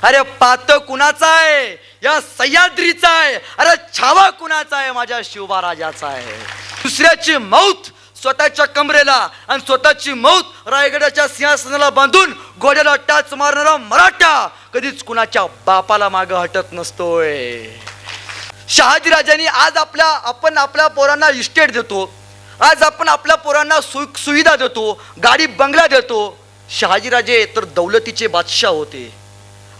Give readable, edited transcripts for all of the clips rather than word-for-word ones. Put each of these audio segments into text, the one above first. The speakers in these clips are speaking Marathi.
अरे पात कुणाचा आहे? या सह्याद्रीचा आहे. अरे छावा कुणाचा आहे? माझ्या शिवबाराजाचा आहे. दुसऱ्याची मौत स्वतःच्या कमरेला आणि स्वतःची मौत रायगडाच्या सिंहासनाला बांधून घोड्याला टाच मारणारा मराठा कधीच कुणाच्या बापाला माग हटत नसतोय. शहाजीराजांनी आज आपण आपल्या पोरांना इस्टेट देतो. आज आपण आपल्या पोरांना सुविधा देतो, गाडी बंगला देतो. शहाजीराजे तर दौलतीचे बादशाह होते.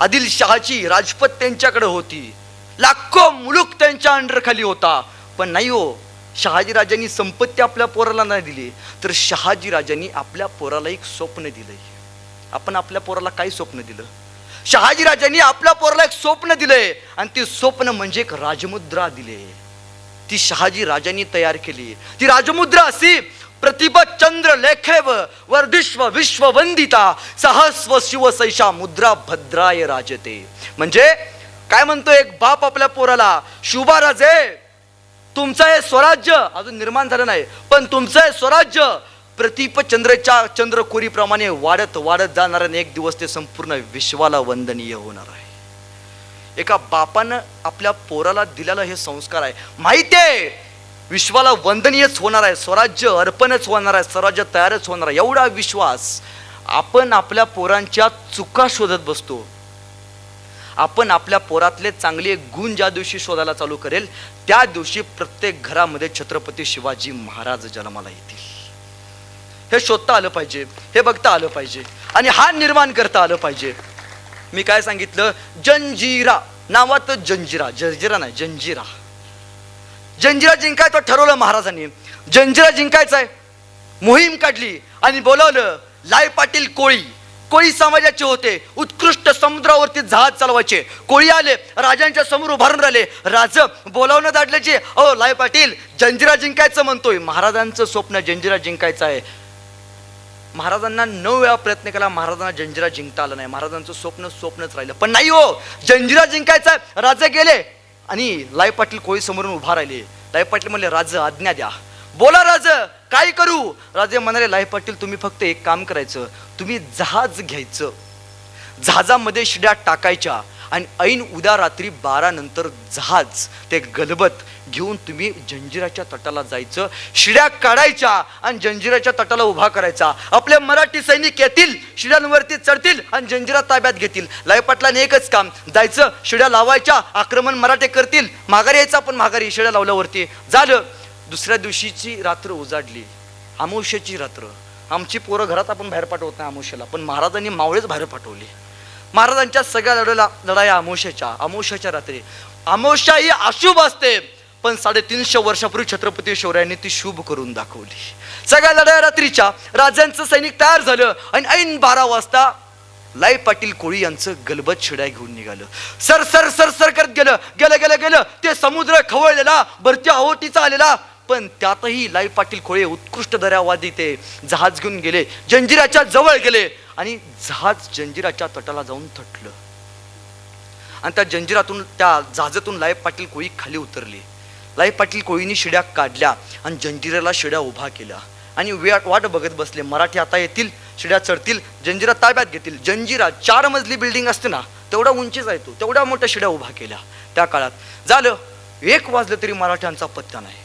आदिलशहाची राजपत त्यांच्याकडे होती. लाखो मुलूक त्यांच्या अंडरखाली होता. पण नाही हो, शहाजीराजांनी संपत्ती आपल्या पोराला नाही दिली, तर शहाजीराजांनी आपल्या पोराला एक स्वप्न दिलंय. आपण आपल्या पोराला काय स्वप्न दिलं? शहाजीराजांनी आपल्या पोराला एक स्वप्न दिलंय आणि ते स्वप्न म्हणजे एक राजमुद्रा दिली. ती शहाजीराजांनी तयार केली. ती राजमुद्रा अशी प्रतिभा चंद्र लेखेव वर्धिष्व विश्ववंदिता सहस्व शिवसैषा मुद्रा भद्राय राजते. म्हणजे काय म्हणतो एक बाप आपल्या पोराला, शिवबाराजे तुमचं हे स्वराज्य अजून निर्माण झालं नाही, पण तुमचं हे स्वराज्य प्रतीप चंद्रकोरीप्रमाणे वाढत वाढत जाणार आणि एक दिवस ते संपूर्ण विश्वाला वंदनीय होणार आहे. एका बापानं आपल्या पोराला दिलेला हे संस्कार आहे. माहिती आहे विश्वाला वंदनीयच होणार आहे, स्वराज्य अर्पणच होणार आहे, स्वराज्य तयारच होणार आहे. एवढा विश्वास. आपण आपल्या पोरांच्या चुका शोधत बसतो. आपण आपल्या पोरातले चांगले गुण ज्या दिवशी शोधायला चालू करेल त्या दिवशी प्रत्येक घरामध्ये छत्रपती शिवाजी महाराज जन्माला येतील. हे शोधता आलं पाहिजे, हे बघता आलं पाहिजे आणि हा निर्माण करता आलं पाहिजे. मी काय सांगितलं? जंजिरा नावात जंजिरा, जंजिरा नाही जंजिरा. जंजिरा जिंकायचं ठरवलं महाराजांनी. जंजिरा जिंकायचा आहे, मोहीम काढली आणि बोलावलं लाय पाटील कोळी. कोळी समाजाचे होते, उत्कृष्ट समुद्रावरती जहाज चालवायचे. कोळी आले, राजांच्या समोर उभारून राहिले. राज बोलावणं धाडल्याचे, अहो लाय पाटील जंजिरा जिंकायचं म्हणतोय. महाराजांचं स्वप्न जंजिरा जिंकायचं आहे. महाराजांना 9 वेळा प्रयत्न केला, महाराजांना जंजिरा जिंकता आलं नाही. महाराजांचं स्वप्नच राहिलं. पण नाही हो, जंजिरा जिंकायचा आहे. राजे गेले आणि लाय पाटील कोळी समोरून उभा राहिले. लाय पाटील म्हणले राज आज्ञा द्या. बोला राज काय करू? राजे म्हणाले लाय पाटील तुम्ही फक्त एक काम करायचं, तुम्ही जहाज घ्यायचं, जहाजामध्ये शिड्या टाकायच्या आणि ऐन उद्या रात्री 12 नंतर जहाज ते गलबत घेऊन तुम्ही जंजिराच्या तटाला जायचं. शिड्या काढायच्या आणि जंजिराच्या तटाला उभा करायचा. आपले मराठी सैनिक येतील, शिड्यांवरती चढतील आणि जंजिरा ताब्यात घेतील. लाय पाटलाने एकच काम, जायचं, शिड्या लावायच्या, आक्रमण मराठे करतील, माघारी यायचं. आपण माघारी शिड्या लावल्यावरती झालं. दुसऱ्या दिवशीची रात्र उजाडली, अमावस्येची रात्र. आमची पोरं घरात आपण बाहेर पाठवत नाही अमावस्येला, पण महाराजांनी मावळेच बाहेर पाठवली. महाराजांच्या सगळ्या लढाया अमावस्याच्या रात्री. अमावस्या ही अशुभ असते, पण 350 वर्षापूर्वी छत्रपती शिवरायांनी ती शुभ करून दाखवली. सगळ्या लढाया रात्रीच्या. राजांचं सैनिक तयार झालं आणि ऐन 12 वाजता लाय पाटील कोळी यांचं गलबत शिड्या घेऊन निघालं. सर सर सर सर करत गेलं. ते समुद्र खवळलेला, भरती आवटीचा आलेला, पण त्यातही लाय पाटील कोळी उत्कृष्ट दर्यावादी ते जहाज घेऊन गेले, जंजिराच्या जवळ गेले आणि जहाज जंजिराच्या तटाला जाऊन थटलं. आणि त्या जहाजातून लाय पाटील कोळी खाली उतरली. लाय पाटील कोळीनी शिड्या काढल्या आणि जंजिराला शिड्या उभा केल्या आणि वाट बघत बसले. मराठी आता येतील, शिड्या चढतील, जंजिरा ताब्यात घेतील. जंजिरा 4 मजली बिल्डिंग असते ना, तेवढा उंचीच आहे तो, तेवढ्या मोठ्या शिड्या उभा केल्या त्या काळात. झालं 1 वाजलं तरी मराठ्यांचा पत्ता नाही.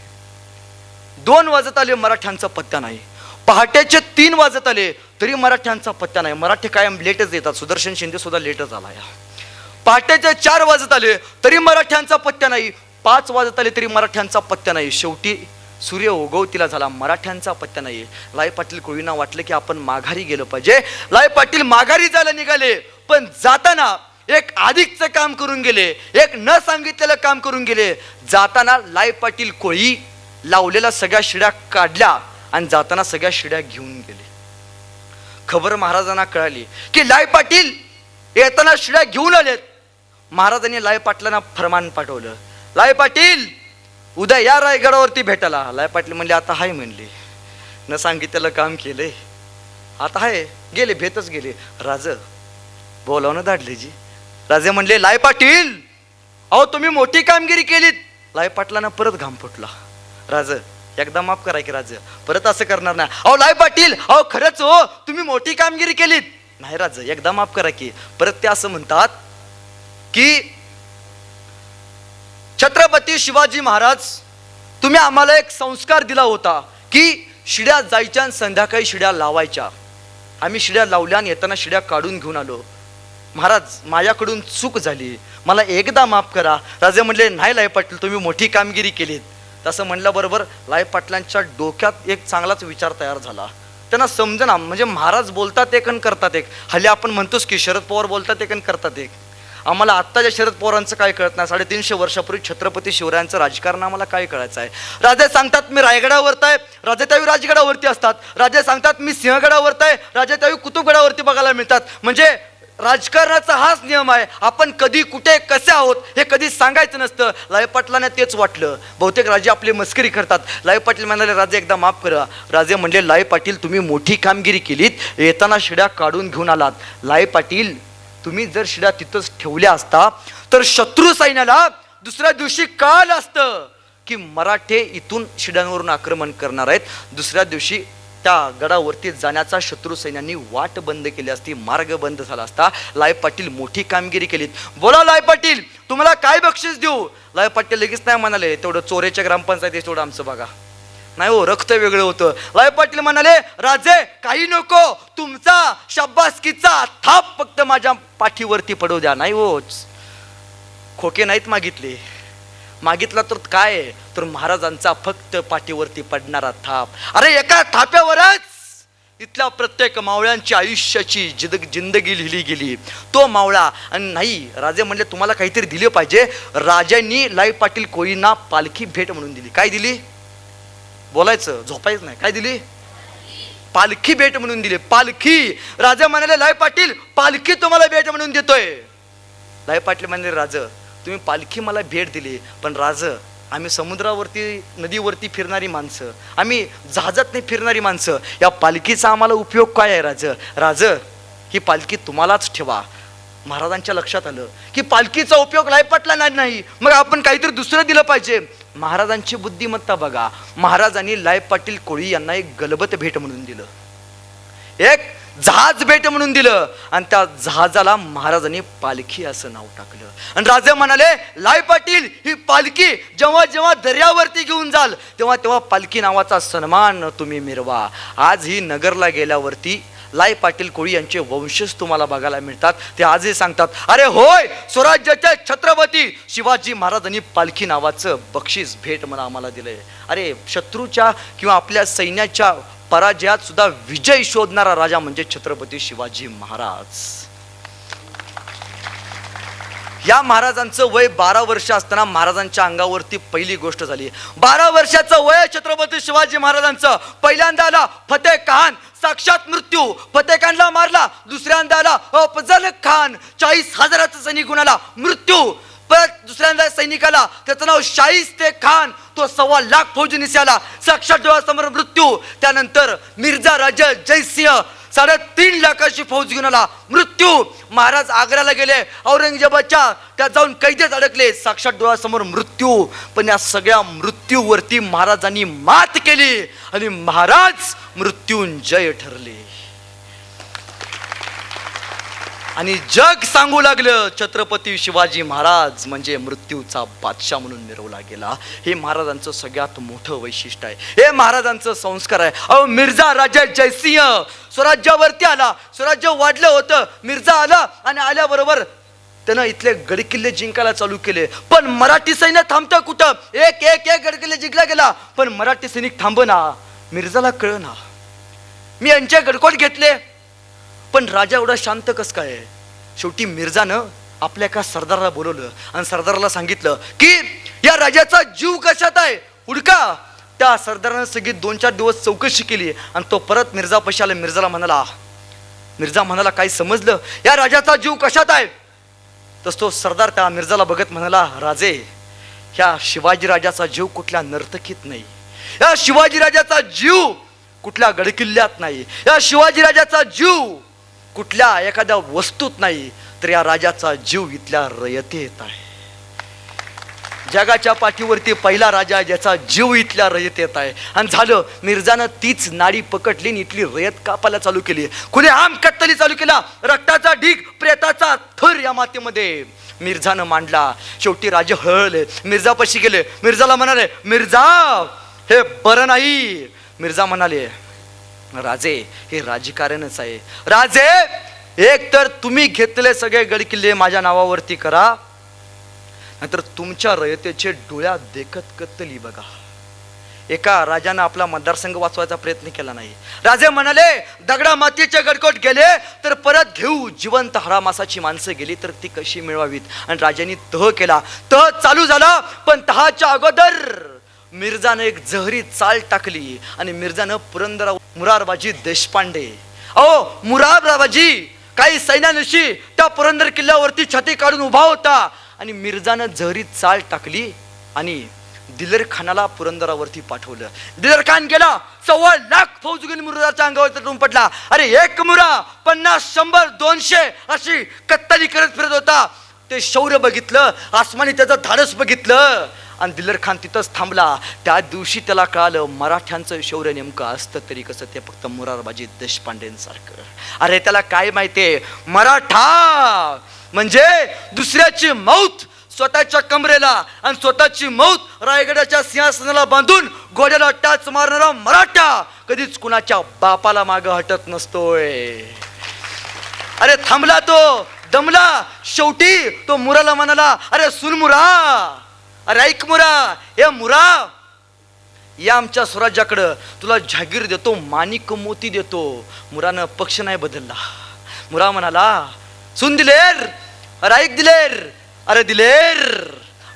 2 वाजत आले, मराठ्यांचा पत्ता नाही. पहाटेचे 3 वाजत आले तरी मराठ्यांचा पत्ता नाही. मराठी कायम लेटच येतात. सुदर्शन शिंदे सुद्धा लेटच आला. पहाटेचे 4 वाजत आले तरी मराठ्यांचा पत्ता नाही. 5 वाजत आले तरी मराठ्यांचा पत्ता नाही. शेवटी सूर्य उगवतीला झाला, मराठ्यांचा पत्ता नाही. लाय पाटील कोळींना वाटलं की आपण माघारी गेलं पाहिजे. लाय पाटील माघारी जायला निघाले, पण जाताना एक अधिकचं काम करून गेले, एक न सांगितलेलं काम करून गेले. जाताना लाय पाटील कोळी लावलेल्या सगळ्या शिड्या काढल्या आणि जाताना सगळ्या शिड्या घेऊन गेले. खबर महाराजांना कळाली की लाय पाटील येताना शिड्या घेऊन आलेत. महाराजांनी लाय पाटलांना फरमान पाठवलं, लाय पाटील उद्या या रायगडावरती भेटायला. लाय पाटील म्हणले आता हाय म्हणले, न सांगितलेलं काम केलंय, आता हाय. गेले, भेटच गेले. राज बोलावणं धाडले जी. राजे म्हणले लाय पाटील अहो तुम्ही मोठी कामगिरी केलीत. लाय पाटलांना परत घाम फुटला. राज एकदा माफ करा की राज, परत असं करणार नाही. अहो लाय पाटील अहो खरंच हो तुम्ही मोठी कामगिरी केलीत. नाही राज एकदा माफ करा की. परत ते असं म्हणतात की छत्रपती शिवाजी महाराज, तुम्ही आम्हाला एक संस्कार दिला होता की शिड्या जायच्या आणि संध्याकाळी शिड्या लावायच्या. आम्ही शिड्या लावल्या आणि येताना शिड्या काढून घेऊन आलो. महाराज, माझ्याकडून चूक झाली, मला एकदा माफ करा. राजे म्हणले, नाही लाय पाटील, तुम्ही मोठी कामगिरी केलीत. तसं म्हणल्याबरोबर लाय पाटलांच्या डोक्यात एक चांगलाच विचार तयार झाला. त्यांना समजना, म्हणजे महाराज बोलतात एक आणि करतात एक. हल्ली आपण म्हणतोच की शरद पवार बोलतात एक आणि करतात एक. आम्हाला आत्ताच्या शरद पवारांचं काय कळत नाही. 350 वर्षापूर्वी छत्रपती शिवरायांचं राजकारण आम्हाला काय कळायचं आहे. राजे सांगतात मी रायगडावरती आहे, राजे त्यावेळी राजगडावरती असतात. राजे सांगतात मी सिंहगडावरती आहे, राजे त्यावेळी कुतुबगडावरती बघायला मिळतात. म्हणजे राजकारणाचा हाच नियम आहे, आपण कधी कुठे कसे आहोत हे कधी सांगायचं नसतं. लाय पाटलांना तेच वाटलं. बहुतेक राजे आपली मस्करी करतात. लाय पाटील म्हणाले, राजे एकदा माफ करा. राजे म्हणले, लाय पाटील तुम्ही मोठी कामगिरी केलीत, येताना शिड्या काढून घेऊन आलात. लाय पाटील, तुम्ही जर शिड्या तिथंच ठेवल्या असता तर शत्रू सैन्याला दुसऱ्या दिवशी कळलं असतं की मराठे इथून शिड्यांवरून आक्रमण करणार आहेत. दुसऱ्या दिवशी त्या गडावरती जाण्याचा शत्रू सैन्यांनी वाट बंद केली असती, मार्ग बंद झाला असता. लाय पाटील मोठी कामगिरी केलीत. बोला लाय पाटील, तुम्हाला काय बक्षीस देऊ? लाय पाटील लगेच नाही म्हणाले, तेवढं चोरेच्या ग्रामपंचायतीत तेवढं आमचं बघा. नाही हो, रक्त वेगळं होतं. लाय पाटील म्हणाले, राजे काही नको, तुमचा शाबासकीचा थाप फक्त माझ्या पाठीवरती पडू द्या. नाही हो, खोके नाहीत मागितले. मागितला तर काय, तर महाराजांचा फक्त पाठीवरती पडणारा थाप. अरे एका थाप्यावरच इथल्या प्रत्येक मावळ्यांची आयुष्याची जिंदगी लिहिली गेली. तो मावळा. आणि नाही, राजे म्हणले तुम्हाला काहीतरी दिले पाहिजे. राजांनी लाय पाटील कोळींना पालखी भेट म्हणून दिली. काय दिली? बोलायचं, झोपायचं नाही. काय दिली? पालखी भेट म्हणून दिली. पालखी. राजा म्हणाले, लाय पाटील पालखी तुम्हाला भेट म्हणून देतोय. लाय पाटील म्हणाले, राज तुम्ही पालखी मला भेट दिली, पण राज आम्ही समुद्रावरती नदीवरती फिरणारी माणसं, आम्ही जहाजात नाही फिरणारी माणसं, या पालखीचा आम्हाला उपयोग काय आहे? राज ही पालखी तुम्हालाच ठेवा. महाराजांच्या लक्षात आलं की पालखीचा उपयोग लाय पाटलांना नाही, मग आपण काहीतरी दुसरं दिलं पाहिजे. महाराजांची बुद्धिमत्ता बघा. महाराजांनी लाय पाटील कोळी यांना एक गलबत भेट म्हणून दिलं, एक जहाज भेट म्हणून दिलं, आणि त्या जहाजाला महाराजांनी पालखी असं नाव टाकलं. आणि राजे म्हणाले, लाय पाटील ही पालखी जेव्हा जेव्हा दर्यावरती घेऊन जाल तेव्हा तेव्हा पालखी नावाचा सन्मान तुम्ही मिरवा. आज ही नगरला गेल्यावरती लाय पाटील कोळी यांचे वंशज तुम्हाला बघायला मिळतात. ते आजही सांगतात, अरे होय, स्वराज्याचे छत्रपती शिवाजी महाराजांनी पालखी नावाचं बक्षीस भेट म्हणून आम्हाला दिलंय. अरे शत्रूच्या किंवा आपल्या सैन्याच्या पराजयात सुद्धा विजय शोधणारा राजा म्हणजे छत्रपती शिवाजी महाराज. या महाराजांचं वय 12 वर्ष असताना महाराजांच्या अंगावरती पहिली गोष्ट झाली. 12 वर्षाचं वय छत्रपती शिवाजी महाराजांचं. पहिल्यांदा आला फतेह खान, साक्षात मृत्यू. फतेह खानला मारला. दुसऱ्यांदा आला अफजल खान, 40,000चा सैनिक गुण आला, मृत्यू. परत दुसऱ्यांदा सैनिकाला, त्याचं नाव शाहिस्ते खान, तो 1.25 लाख फौजीनिशी आला, साक्षात डोळ्यासमोर मृत्यू. त्यानंतर मिर्झा राजा जयसिंह 3.5 लाखाची फौज घेऊन आला, मृत्यू. महाराज आग्र्याला गेले, औरंगजेबाच्या त्यात जाऊन कैदेत अडकले, साक्षात डोळ्यासमोर मृत्यू. पण या सगळ्या मृत्यूवरती महाराजांनी मात केली आणि महाराज मृत्युंजय ठरले. आणि जग सांगू लागलं, छत्रपती शिवाजी महाराज म्हणजे मृत्यूचा बादशाह म्हणून मिरवला गेला. हे महाराजांचं सगळ्यात मोठं वैशिष्ट्य आहे, हे महाराजांचं संस्कार आहे. अहो, मिर्झा राजा जयसिंह स्वराज्यावरती आला, स्वराज्य वाढलं होतं. मिर्झा आला आणि आल्याबरोबर त्यानं इथले गडकिल्ले जिंकायला चालू केले. पण मराठी सैन्य थांबतं कुठं? एक एक एक गडकिल्ले जिंकला गेला, पण मराठी सैनिक थांबना. मिर्झाला कळना, मी यांचे गडकोट घेतले, पण राजा एवढा शांत कस काय? शेवटी मिर्झानं आपल्या एका सरदाराला बोलवलं आणि सरदाराला सांगितलं की या राजाचा जीव कशात आहे, हुडका. त्या सरदारानं सगळी 2-4 दिवस चौकशी केली आणि तो परत मिर्झापाशी आला. मिर्झा म्हणाला काय समजलं, या राजाचा जीव कशात आहे? तस तो सरदार त्या मिर्झाला बघत म्हणाला, राजे ह्या शिवाजी राजाचा जीव कुठल्या नर्तकीत नाही, या शिवाजी राजाचा जीव कुठल्या गडकिल्ल्यात नाही, या शिवाजी राजाचा जीव कुठल्या एखाद्या वस्तूत नाही, तर या राजाचा जीव इथल्या रयतेत आहे. जगाच्या पाठीवरती पहिला राजा ज्याचा जीव इथल्या रयतेत आहे. आणि झालं, मिर्झानं तीच नाडी पकडली आणि इथली रयत कापायला चालू केली. खुलेआम कत्तली चालू केला. रक्ताचा ढीग, प्रेताचा थर या मातीमध्ये. मिर्झानं मांडला. शेवटी राजे हळले, मिर्झापाशी गेले, मिर्झाला म्हणाले, मिर्झा हे बरं नाही. मिर्झा म्हणाले, राजे हे राजकारणच आहे. राजे एक तर तुम्ही घेतलेले सगळे गडकिल्ले माझ्या नावावरती करा, नंतर तुमच्या रयतेचे डोळ्यात देखत कत्तली बघा. एका राजानं आपला मतदारसंघ वाचवायचा प्रयत्न केला नाही. राजे म्हणाले, दगडा मातीचे गडकोट गेले तर परत घेऊ, जिवंत हरामासाची माणसं गेली तर ती कशी मिळवावीत. आणि राजांनी तह केला. तह चालू झाला, पण तहाच्या अगोदर मिर्झानं एक जहरी चाल टाकली आणि मिर्झानं पुरंदर मुरारबाजी देशपांडे, मुरारबाजी काही सैन्यानिशी त्या पुरंदर किल्ल्यावरती छाती काढून उभा होता आणि मिर्झानं जहरी चाल टाकली आणि दिलेर खानाला पुरंदरावरती पाठवलं. दिलेर खान गेला, 1.25 लाख फौज घेऊन मुरारच्या अंगावर तुटून पडला. अरे एक मुरा 50, 100, 200 अशी कत्तली करत फिरत होता. ते शौर्य बघितलं, आसमानी त्याचं धाडस बघितलं आणि दिलेर खान तिथंच थांबला. त्या दिवशी त्याला कळालं, मराठ्यांचं शौर्य नेमकं असतं तरी कसं, ते फक्त मुरारबाजी देशपांडेंसारखं. अरे त्याला काय माहितीये, मराठा म्हणजे दुसऱ्याची मौत स्वतःच्या कमरेला आणि स्वतःची मौत रायगडाच्या सिंहासनाला बांधून घोड्याला टाच मारणारा मराठा कधीच कुणाच्या बापाला माग हटत नसतोय. अरे थांबला तो, दमला. शेवटी तो मुराला म्हणाला, अरे सुन मुरा, अरे ऐक मुरा, हे मुरा या आमच्या स्वराज्याकडं, तुला जागीर देतो, माणिक मोती देतो. मुरानं पक्ष नाही बदलला. मुरा म्हणाला, सुन दिलेर, अरे ऐक दिलेर, अरे दिलेर,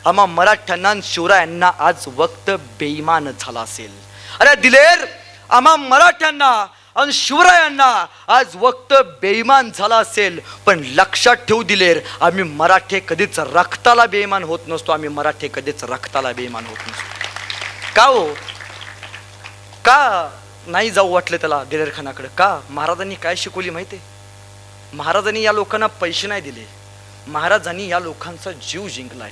आम्हा मराठ्यांना शिवरायांना आज वक्त बेईमान झाला असेल. अरे दिलेर, आम्हा मराठ्यांना आणि शिवरायांना आज वक्त बेईमान झाला असेल, पण लक्षात ठेवू दिलेर, आम्ही मराठे कधीच रक्ताला बेईमान होत नसतो. आम्ही मराठे कधीच रक्ताला बेईमान होत नसतो. का हो, का नाही जाऊ वाटलं त्याला दिलेर खानाकडे? का? महाराजांनी काय शिकवली माहिती? महाराजांनी या लोकांना पैसे नाही दिले, महाराजांनी या लोकांचा जीव जिंकलाय.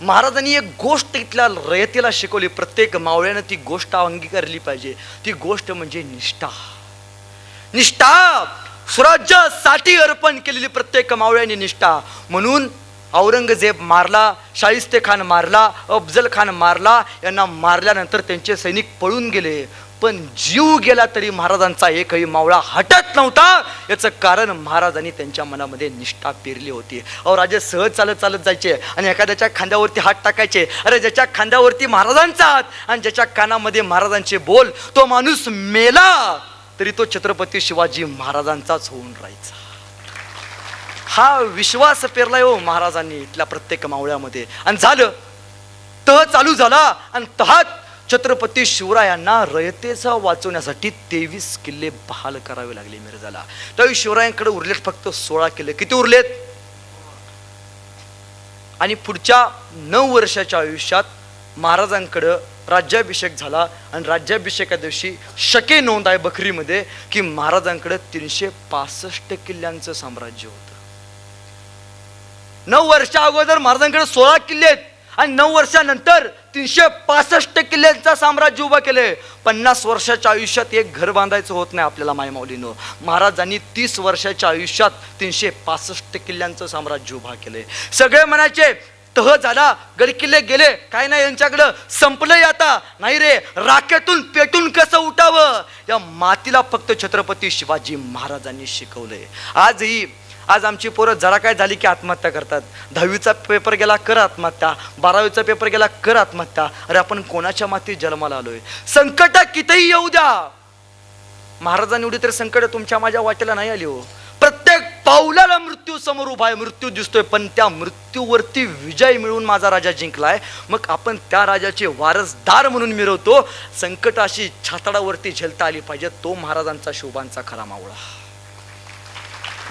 महाराजांनी एक गोष्ट इथल्या रयतेला शिकवली, प्रत्येक मावळ्यानं ती गोष्ट अंगीकारली पाहिजे. ती गोष्ट म्हणजे निष्ठा. निष्ठा स्वराज्यासाठी अर्पण केलेली प्रत्येक मावळ्याने निष्ठा. म्हणून औरंगजेब मारला, शाहिस्ते खान मारला, अफजल खान मारला, यांना मारल्यानंतर त्यांचे सैनिक पळून गेले, पण जीव गेला तरी महाराजांचा एकही मावळा हटत नव्हता. याचं कारण महाराजांनी त्यांच्या मनामध्ये निष्ठा पेरली होती. राजे सहज चालत चालत जायचे आणि एखाद्याच्या खांद्यावरती हात टाकायचे. अरे ज्याच्या खांद्यावरती महाराजांचा हात आणि ज्याच्या कानामध्ये महाराजांचे बोल, तो माणूस मेला तरी तो छत्रपती शिवाजी महाराजांचाच होऊन राहायचा. हा विश्वास पेरलाय हो महाराजांनी इथल्या प्रत्येक मावळ्यामध्ये. आणि झालं, तह चालू झाला आणि तहात छत्रपती शिवरायांना रयतेचा वाचवण्यासाठी 23 किल्ले बहाल करावे लागले मिर्झाला. त्यावेळी शिवरायांकडे उरलेत फक्त 16 किल्ले. किती उरलेत? आणि पुढच्या 9 वर्षाच्या आयुष्यात महाराजांकडं राज्याभिषेक झाला आणि राज्याभिषेका दिवशी शके नोंद आहे बखरीमध्ये की महाराजांकडे 365 किल्ल्यांचं साम्राज्य होतं. 9 वर्षा अगोदर महाराजांकडे 16 किल्ले आहेत आणि 9 वर्षानंतर 365 किल्ल्यांचा साम्राज्य उभा केले. 50 वर्षाच्या आयुष्यात एक घर बांधायचं होत नाही आपल्याला मायमाऊलीनं. महाराजांनी 30 वर्षाच्या आयुष्यात 365 किल्ल्यांचं साम्राज्य उभा केले. सगळे म्हणायचे तह झाला, गडकिल्ले गेले, काय नाही यांच्याकडं, संपलंय आता. नाही रे, राखेतून पेटून कसं उठावं या मातीला फक्त छत्रपती शिवाजी महाराजांनी शिकवलंय. आज आमची पोरं जरा काय झाली की आत्महत्या करतात. 10वीचा पेपर गेला कर आत्महत्या, 12वीचा पेपर गेला कर आत्महत्या. अरे आपण कोणाच्या मातीत जन्माला आलोय? संकट कितीही येऊ द्या, महाराजांनी एवढी तरी संकट तुमच्या माझ्या वाटेला नाही आली हो. प्रत्येक पावलाला मृत्यू समोर उभा आहे, मृत्यू दिसतोय, पण त्या मृत्यूवरती विजय मिळवून माझा राजा जिंकलाय. मग आपण त्या राजाचे वारसदार म्हणून मिरवतो. संकट अशी छाताडावरती झेलता आली पाहिजे. तो महाराजांचा शोभांचा खरा मावळा.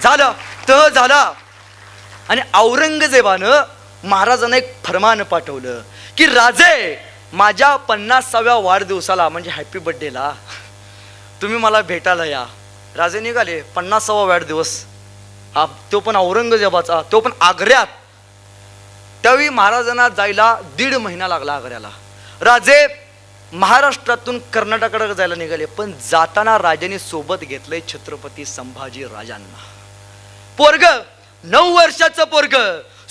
झालं, तह झाला आणि औरंगजेबानं महाराजांना एक फरमान पाठवलं की राजे, माझ्या 50व्या वाढदिवसाला म्हणजे हॅपी बर्थडेला तुम्ही मला भेटायला या. राजे निघाले. 50वा वाढदिवस, तो पण औरंगजेबाचा, तो पण आग्र्यात. त्यावेळी महाराजांना जायला 1.5 महिना लागला आग्र्याला. राजे महाराष्ट्रातून कर्नाटकाकडे जायला निघाले, पण जाताना राजाने सोबत घेतलंय छत्रपती संभाजी राजांना. पोरग 9 वर्षाचं पोरग,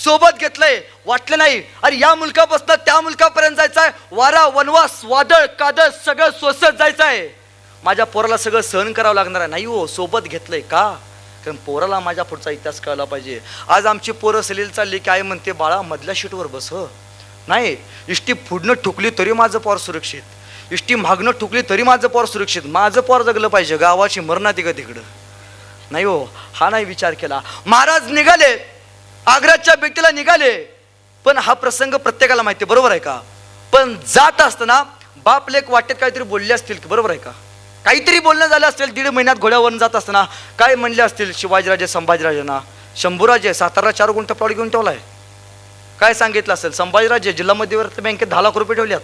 सोबत घेतलंय, वाटलं नाही अरे या मुलकापासून त्या मुलकापर्यंत जायचंय, वारा वनवास वादळ कादळ सगळं सोसत जायचंय, माझ्या पोराला सगळं सहन करावं लागणार आहे. नाही हो, सोबत घेतलंय का? कारण पोराला माझ्या पुढचा इतिहास कळला पाहिजे. आज आमची पोरं सलील चालली की आई म्हणते बाळा मधल्या शीटवर बस. नाही, इष्टी पुढनं ठुकली तरी माझं पोर सुरक्षित, इष्टी मागणं ठुकली तरी माझं पोर सुरक्षित, माझं पोर जगलं पाहिजे, गावाची मरणा तिकडं. नाही हो, हा नाही विचार केला. महाराज निघाले, आग्र्याच्या भेटीला निघाले, पण हा प्रसंग प्रत्येकाला माहिती आहे, बरोबर आहे का? पण जात असताना बाप लेक वाटेत काहीतरी बोलले असतील की, बरोबर आहे का? काहीतरी बोलणं झालं असेल. 1.5 महिन्यात घोड्यावरून जात असताना काय म्हणले असतील शिवाजीराजे संभाजीराजांना, शंभूराजे सातारा 4 गुंठ प्लॉट घेऊन ठेवलाय, काय सांगितलं असेल? संभाजीराजे जिल्हा मध्यवर्ती बँकेत 10 लाख रुपये ठेवल्यात,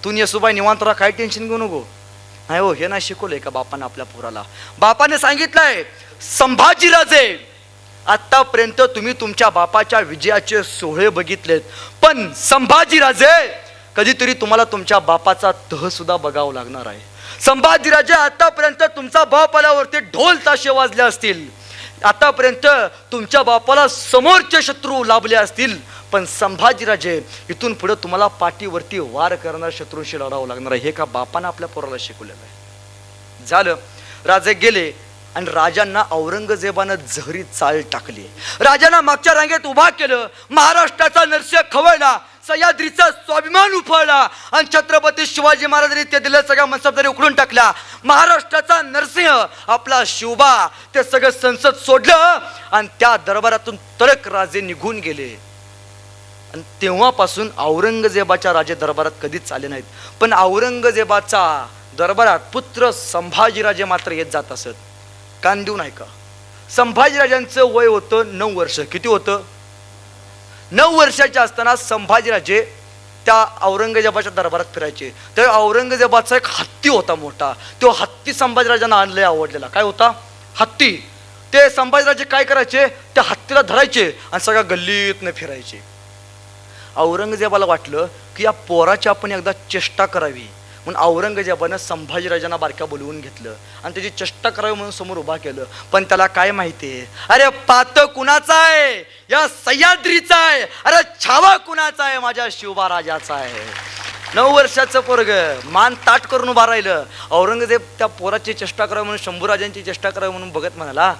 तू येसुबाई निवांत राहा, काय टेन्शन घेऊ नको. नाही हो, हे नाही शिकवलंय का बापानं आपल्या पोराला? बापाने सांगितलंय संभाजीराजे आतापर्यंत तुम्ही तुमच्या बापाच्या विजयाचे सोहळे बघितलेत, पण संभाजीराजे कधीतरी तुम्हाला तुमच्या बापाचा तह सुद्धा बघावं लागणार आहे. संभाजीराजे आतापर्यंत तुमचा बाप आल्यावरती ढोल ताशे वाजले असतील, आतापर्यंत तुमच्या बापाला समोरचे शत्रू लाभले असतील, पण संभाजीराजे इथून पुढे तुम्हाला पाठीवरती वार करणाऱ्या शत्रूंशी लढावं लागणार आहे. हे का बापानं आपल्या पोराला शिकवलेलं आहे? झालं, राजे गेले आणि राजांना औरंगजेबानं जहरी चाल टाकली. राजांना मागच्या रांगेत उभा केलं, महाराष्ट्राचा नरसिंह खवळला, सह्याद्रीचा स्वाभिमान उफाळला आणि छत्रपती शिवाजी महाराजांनी ते दिलं सगळ्या मनसबदारी उखडून टाकल्या. महाराष्ट्राचा नरसिंह आपला शिवबा ते सगळं संसद सोडलं आणि त्या दरबारातून तडक राजे निघून गेले. आणि तेव्हापासून औरंगजेबाच्या राजे दरबारात कधीच आले नाहीत. पण औरंगजेबाचा दरबारात पुत्र संभाजीराजे मात्र येत जात असत. कान देऊ नाही का? संभाजीराजांचं वय होतं 9 वर्ष. किती होतं? 9 वर्षाचे असताना संभाजीराजे त्या औरंगजेबाच्या दरबारात फिरायचे. तर औरंगजेबाचा एक हत्ती होता मोठा, तो हत्ती संभाजीराजांना आणलंय आवडलेला. काय होता? हत्ती. ते संभाजीराजे काय करायचे, त्या हत्तीला धरायचे आणि सगळ्या गल्लीतनं फिरायचे. औरंगजेबाला वाटलं की या पोराची आपण एकदा चेष्टा करावी, म्हणून औरंगजेबानं संभाजीराजांना बारक्या बोलवून घेतलं आणि त्याची चेष्टा करावी म्हणून समोर उभा केलं. पण त्याला काय माहितीये, अरे पात कुणाचा आहे? या सह्याद्रीचा आहे. अरे छावा कुणाचा आहे? माझ्या शिवबा राजाचा आहे. 9 वर्षाचं पोरग मान ताट करून उभा राहिलं. औरंगजेब त्या पोराची चेष्टा करावी म्हणून, शंभूराजांची चेष्टा करावी म्हणून बघत म्हणाला.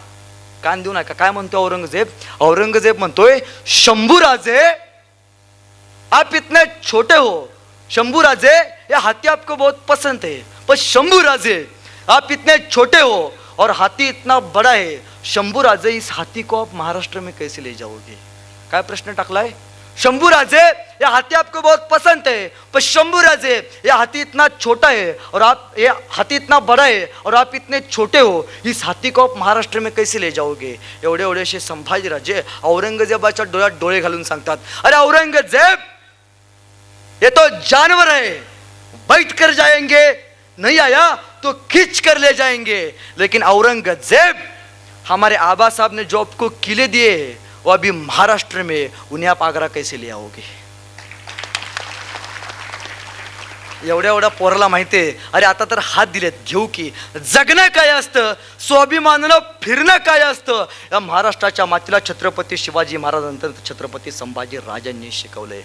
कान देऊ नका. काय म्हणतो औरंगजेब? औरंगजेब म्हणतोय शंभूराजे आप इतने छोटे हो, शंभूराजे ये हाथी आपको बहुत पसंद है, पर शंभूराजे आप इतने छोटे हो और हाथी इतना बड़ा है, शंभूराजे इस हाथी को आप महाराष्ट्र में कैसे ले जाओगे? काय प्रश्न टाकलाय? शंभूराजे ये हाथी आपको बहुत पसंद है, पर शंभूराजे ये हाथी इतना छोटा है और आप ये हाथी इतना बड़ा है और आप इतने छोटे हो, इस हाथी को आप महाराष्ट्र में कैसे ले जाओगे? एवढे एवढेसे संभाजीराजे औरंगजेबाच्या डोळ्यात डोळे घालून सांगतात, अरे औरंगजेब ये तो जानवर है, बैठ कर जाएंगे, नहीं आया तो खींच कर ले जाएंगे, लेकिन औरंगजेब हमारे आबा साहब ने जो आपको किले दिए वो अभी महाराष्ट्र में, उन्हें आप आगरा कैसे ले आओगे? एवढ्या एवढ्या पोराला माहितीये, अरे आता तर हात दिलेत, घेऊ की. जगणं काय असतं, स्वाभिमानानं फिरणं काय असतं, या महाराष्ट्राच्या मातीला छत्रपती शिवाजी महाराजांनंतर छत्रपती संभाजी राजांनी शिकवलंय.